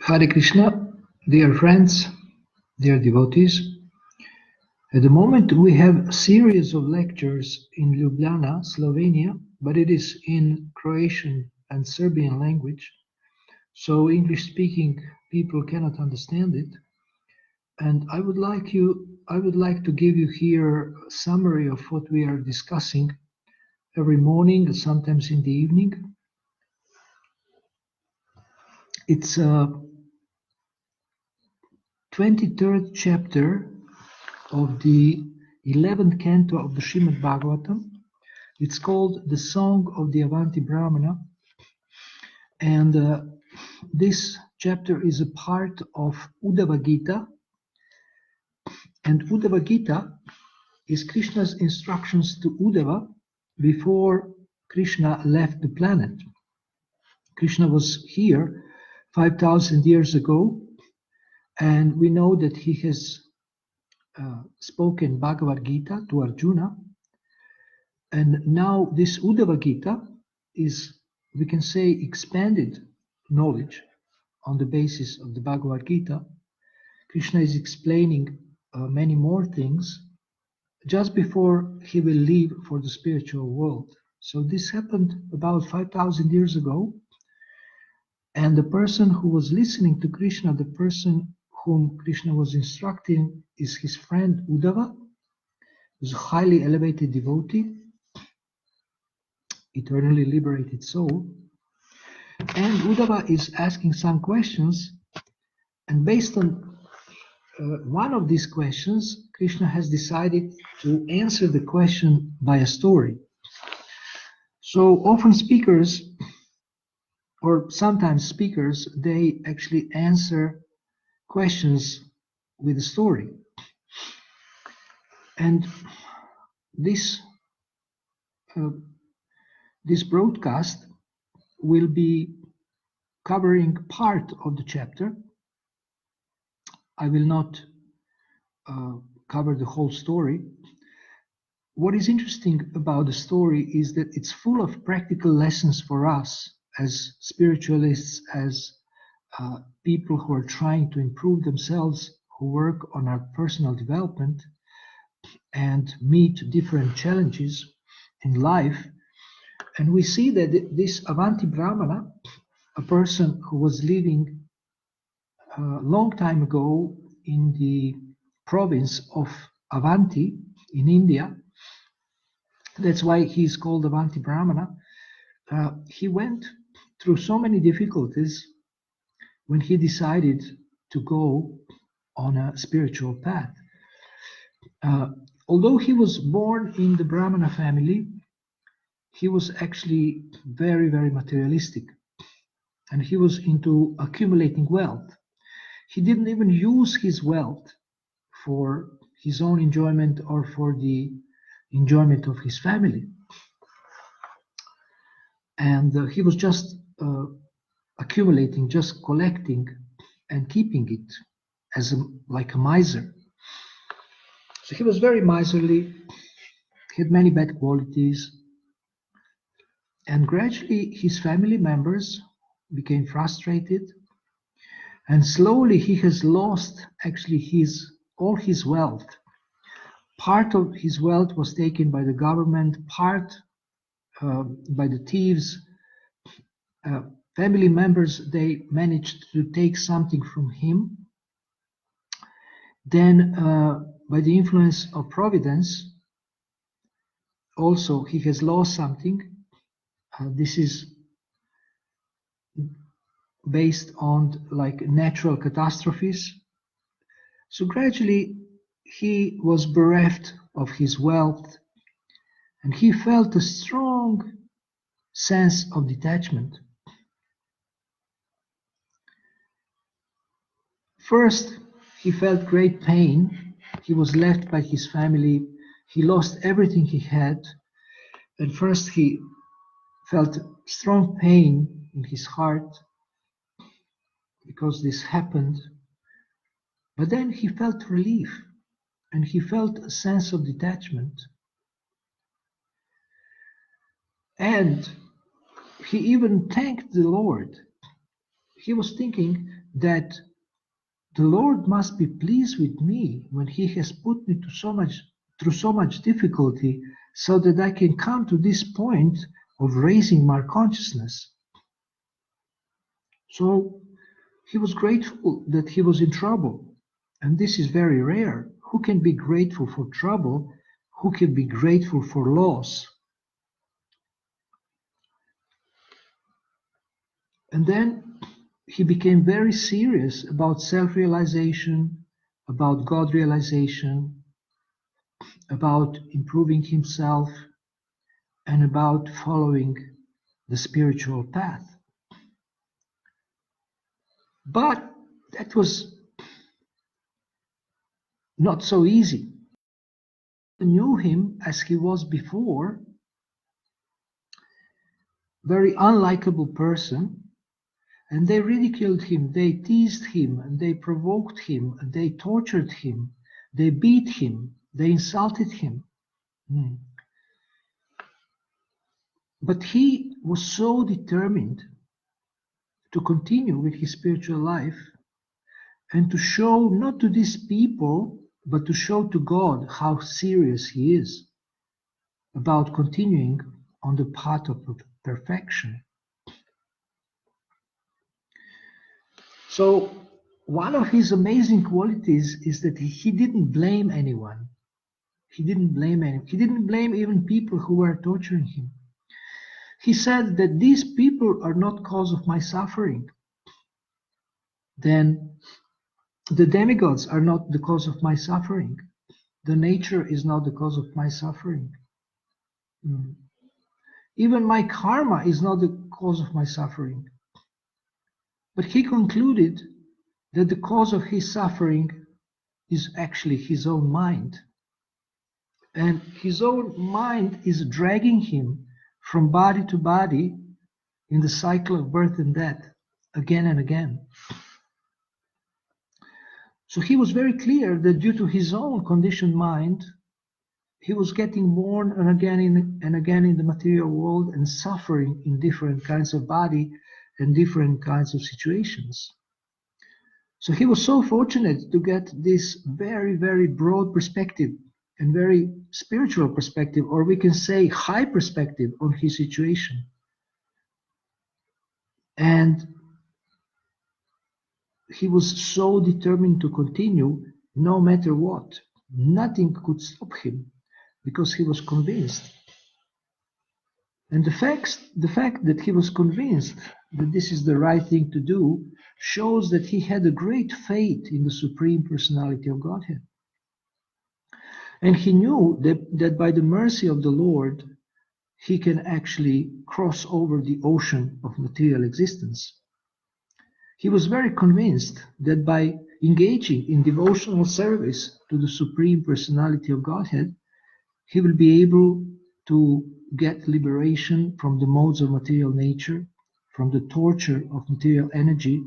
Hare Krishna, dear friends, dear devotees. At the moment we have a series of lectures in Ljubljana, Slovenia, but it is in Croatian and Serbian language, so English-speaking people cannot understand it. And I would like to give you here a summary of what we are discussing every morning and sometimes in the evening. It's a 23rd chapter of the 11th canto of the Srimad Bhagavatam. It's called the Song of the Avanti Brahmana, and this chapter is a part of Uddhava Gita, and Uddhava Gita is Krishna's instructions to Uddhava before Krishna left the planet. Krishna was here 5,000 years ago, and we know that he has spoken Bhagavad Gita to Arjuna. And now this Uddhava Gita is, we can say, expanded knowledge on the basis of the Bhagavad Gita. Krishna is explaining many more things just before he will leave for the spiritual world. So this happened about 5,000 years ago. And the person who was listening to Krishna, the person whom Krishna was instructing, is his friend Uddhava, who's a highly elevated devotee, eternally liberated soul. And Uddhava is asking some questions, and based on one of these questions, Krishna has decided to answer the question by a story. So often speakers, or sometimes speakers, they actually answer questions with a story. And this broadcast will be covering part of the chapter. I will not cover the whole story. What is interesting about the story is that it's full of practical lessons for us as spiritualists, as people who are trying to improve themselves, who work on our personal development and meet different challenges in life. And we see that this Avanti Brahmana, a person who was living a long time ago in the province of Avanti in India, that's why he's called Avanti Brahmana. He went through so many difficulties when he decided to go on a spiritual path. Although he was born in the Brahmana family, he was actually very, very materialistic, and he was into accumulating wealth. He didn't even use his wealth for his own enjoyment or for the enjoyment of his family. And he was just accumulating, just collecting and keeping it as like a miser. So he was very miserly, he had many bad qualities, and gradually his family members became frustrated, and slowly he has lost actually all his wealth. Part of his wealth was taken by the government, part by the thieves. Family members, they managed to take something from him. Then by the influence of Providence, also he has lost something. This is based on like natural catastrophes. So gradually he was bereft of his wealth, and he felt a strong sense of detachment. First, he felt great pain. He was left by his family. He lost everything he had. And first he felt strong pain in his heart because this happened. But then he felt relief, and he felt a sense of detachment. And he even thanked the Lord. He was thinking that the Lord must be pleased with me when He has put me through so much difficulty, so that I can come to this point of raising my consciousness. So he was grateful that he was in trouble, and this is very rare. Who can be grateful for trouble? Who can be grateful for loss? And then he became very serious about self-realization, about God realization, about improving himself, and about following the spiritual path. But that was not so easy. I knew him as he was before, very unlikable person, and they ridiculed him, they teased him, and they provoked him, and they tortured him, they beat him, they insulted him. But he was so determined to continue with his spiritual life and to show not to these people, but to show to God how serious he is about continuing on the path of perfection. So one of his amazing qualities is that he didn't blame anyone. He didn't blame anyone. He didn't blame even people who were torturing him. He said that these people are not cause of my suffering. Then the demigods are not the cause of my suffering. The nature is not the cause of my suffering. Even my karma is not the cause of my suffering. But he concluded that the cause of his suffering is actually his own mind. And his own mind is dragging him from body to body in the cycle of birth and death again and again. So he was very clear that due to his own conditioned mind, he was getting born and again in the material world and suffering in different kinds of body and different kinds of situations. So he was so fortunate to get this very, very broad perspective and very spiritual perspective, or we can say high perspective on his situation. And he was so determined to continue no matter what. Nothing could stop him because he was convinced. And the fact that he was convinced that this is the right thing to do shows that he had a great faith in the Supreme Personality of Godhead. And he knew that by the mercy of the Lord, he can actually cross over the ocean of material existence. He was very convinced that by engaging in devotional service to the Supreme Personality of Godhead, he will be able to get liberation from the modes of material nature, from the torture of material energy,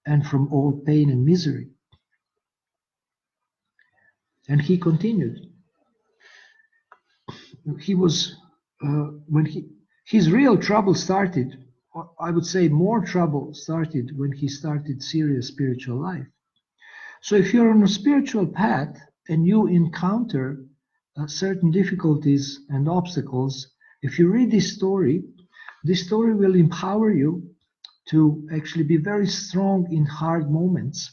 and from all pain and misery. And he continued. He was, his real trouble started, or I would say more trouble started when he started serious spiritual life. So if you're on a spiritual path and you encounter certain difficulties and obstacles, if you read this story will empower you to actually be very strong in hard moments.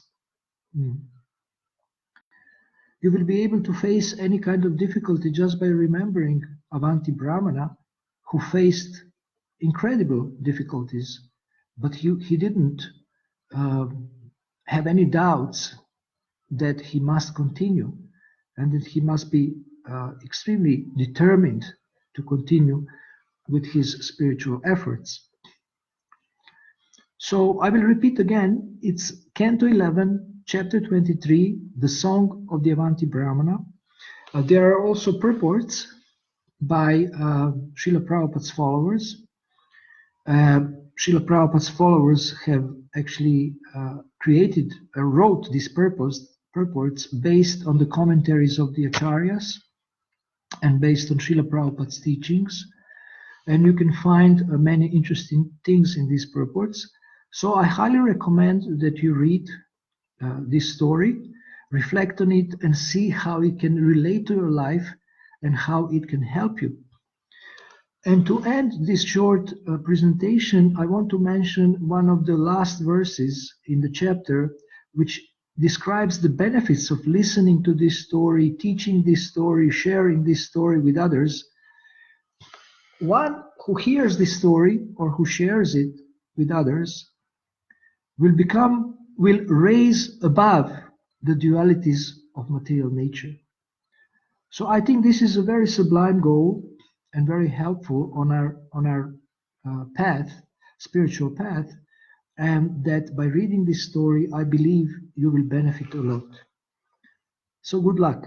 You will be able to face any kind of difficulty just by remembering Avanti Brahmana, who faced incredible difficulties, but he didn't have any doubts that he must continue and that he must be extremely determined to continue with his spiritual efforts. So I will repeat again, it's Canto 11, Chapter 23, the Song of the Avanti Brahmana. There are also purports by Srila Prabhupada's followers. Srila Prabhupada's followers have actually wrote these purports based on the commentaries of the Acharyas and based on Srila Prabhupada's teachings. And you can find many interesting things in these purports. So I highly recommend that you read this story, reflect on it, and see how it can relate to your life and how it can help you. And to end this short presentation, I want to mention one of the last verses in the chapter, which describes the benefits of listening to this story, teaching this story, sharing this story with others. One who hears this story or who shares it with others will raise above the dualities of material nature. So I think this is a very sublime goal and very helpful on our path, spiritual path, and that by reading this story, I believe you will benefit a lot. So good luck.